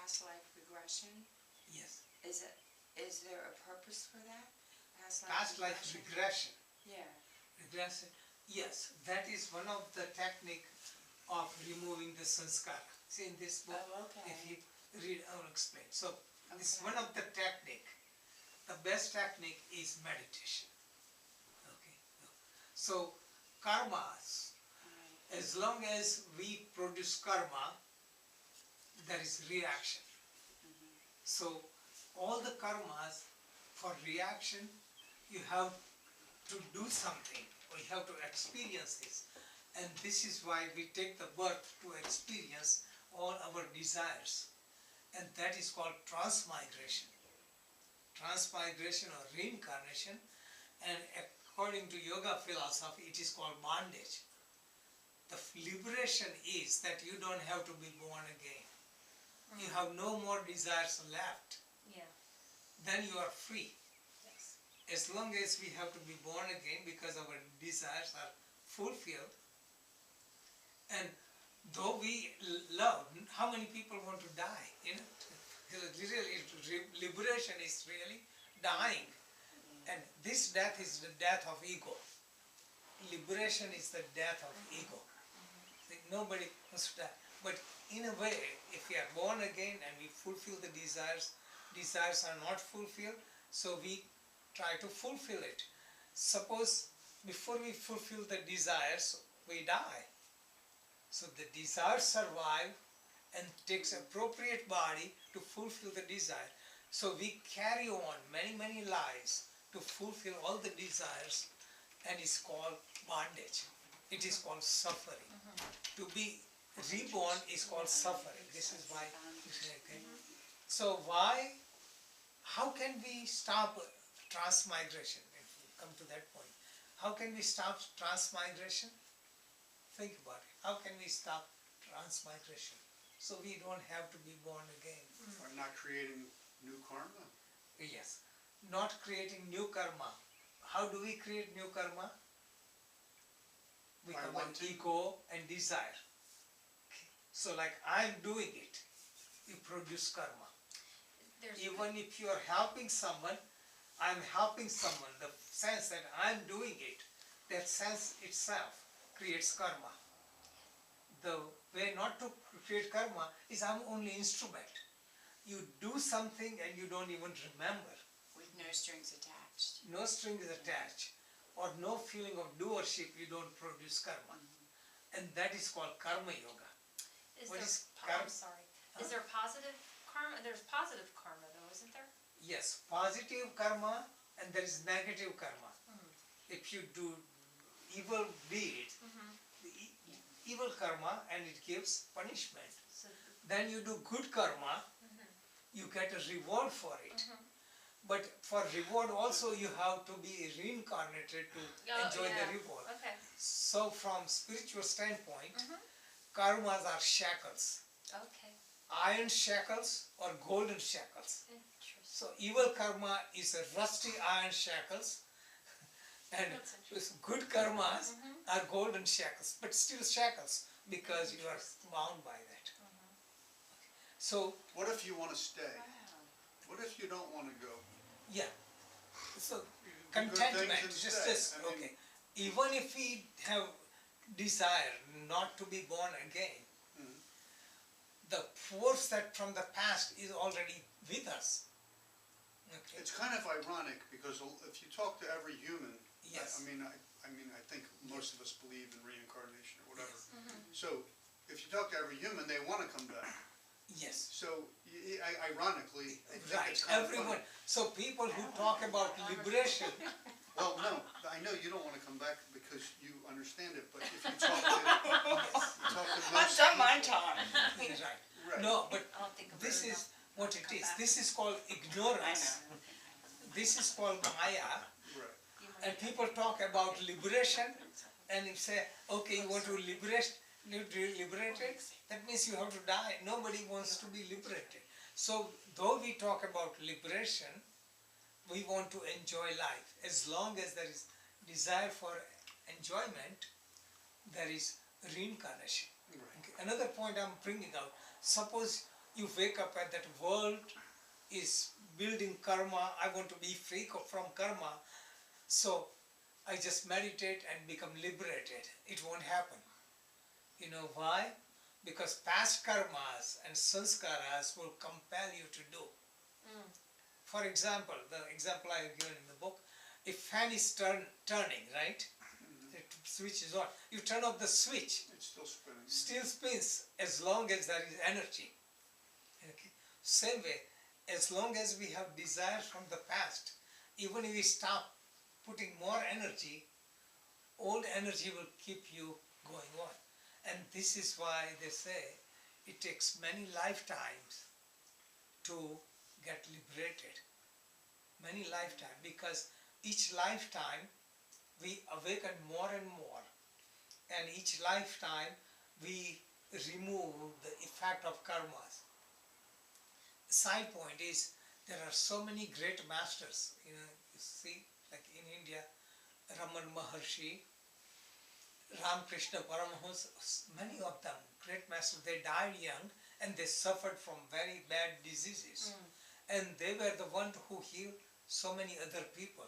past life regression? Yes. Is there a purpose for that? Past life regression. Yeah. Regression. Yes, that is one of the technique of removing the sanskara. See in this book, if you read, I will explain. So this is one of the technique. The best technique is meditation. Okay. So karmas, as long as we produce karma, there is reaction. So all the karmas for reaction, you have to do something, or you have to experience this. And this is why we take the birth to experience all our desires. And that is called transmigration. Transmigration or reincarnation. And according to yoga philosophy, it is called bondage. The liberation is that you don't have to be born again. You have no more desires left. Yeah. Then you are free. Yes. As long as we have to be born again because our desires are fulfilled. And though we love, how many people want to die? You know, liberation is really dying. And this death is the death of ego. Liberation is the death of ego. Nobody wants to die. But in a way, if we are born again and we fulfill the desires, desires are not fulfilled, so we try to fulfill it. Suppose before we fulfill the desires, we die. So the desires survive and takes appropriate body to fulfill the desire. So we carry on many lives to fulfill all the desires, and it's called bondage. It is called suffering. To be reborn is called suffering. This is why. Okay. So how can we stop transmigration? If we come to that point, how can we stop transmigration? Think about it. How can we stop transmigration? So we don't have to be born again. By not creating new karma? Yes. Not creating new karma. How do we create new karma? We By come on wanting. ego and desire. So like I'm doing it, you produce karma. Even if you are helping someone, I'm helping someone. The sense that I'm doing it, that sense itself creates karma. The way not to create karma is I'm only instrument. You do something and you don't even remember. With no strings attached. No strings attached or no feeling of doership, you don't produce karma. And that is called karma yoga. What is karma? I'm sorry. Is there positive karma? There's positive karma though, isn't there? Yes, positive karma and there is negative karma. If you do evil deed, the evil karma and it gives punishment. So, Then you do good karma, you get a reward for it. But for reward also you have to be reincarnated to enjoy the reward. Okay. So from spiritual standpoint, karmas are shackles. Okay. Iron shackles or golden shackles. Interesting. So evil karma is a rusty iron shackles and That's interesting. good karmas are golden shackles, but still shackles because you are bound by that. So What if you want to stay? What if you don't want to go? yeah, so good contentment, things just instead. this, I mean- okay. Even if we have desire not to be born again, the force that from the past is already with us. Okay. It's kind of ironic because if you talk to every human, Yes. I think most of us believe in reincarnation or whatever. Yes. So if you talk to every human, they want to come back. Yes. So ironically, I think Right, it's kind of everyone. funny. So people who talk about liberation, Well, no, I know you don't want to come back because you understand it, but if you talk to I've most done my people, time. right. right. No, but I don't think of this it is what it Come is. back. This is called I ignorance. know. This is called Maya. Right. And people talk about liberation and you say, okay, you want to liberate it, that means you have to die. Nobody wants to be liberated. So though we talk about liberation, we want to enjoy life. As long as there is desire for enjoyment, there is reincarnation. Right. Okay. Another point I'm bringing out, suppose you wake up and that world is building karma, I want to be free from karma, so I just meditate and become liberated. It won't happen. You know why? Because past karmas and sanskaras will compel you to do. For example, the example I have given in the book, if fan is turning, right? The switch is on. You turn off the switch, It's still spinning. still spins as long as there is energy. Okay? Same way, as long as we have desires from the past, even if we stop putting more energy, old energy will keep you going on. And this is why they say it takes many lifetimes to get liberated. Many lifetimes, because each lifetime we awaken more and more, and each lifetime we remove the effect of karmas. Side point is, there are so many great masters, you see, like in India, Raman Maharshi, Ramakrishna Paramahansa, many of them, great masters, they died young and they suffered from very bad diseases. And they were the ones who healed so many other people.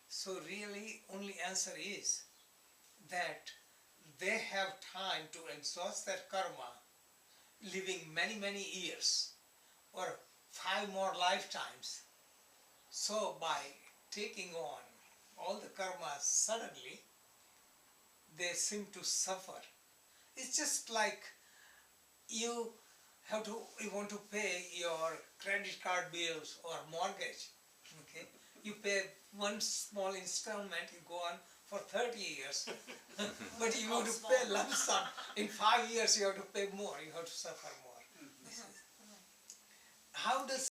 So really, only answer is that they have time to exhaust their karma, living many, many years, or 5 more lifetimes. So by taking on all the karmas suddenly, they seem to suffer. It's just like you want to pay your credit card bills or mortgage. Okay, you pay one small installment, you go on for 30 years, but you want to pay lump sum. In 5 years, you have to pay more. You have to suffer more. How does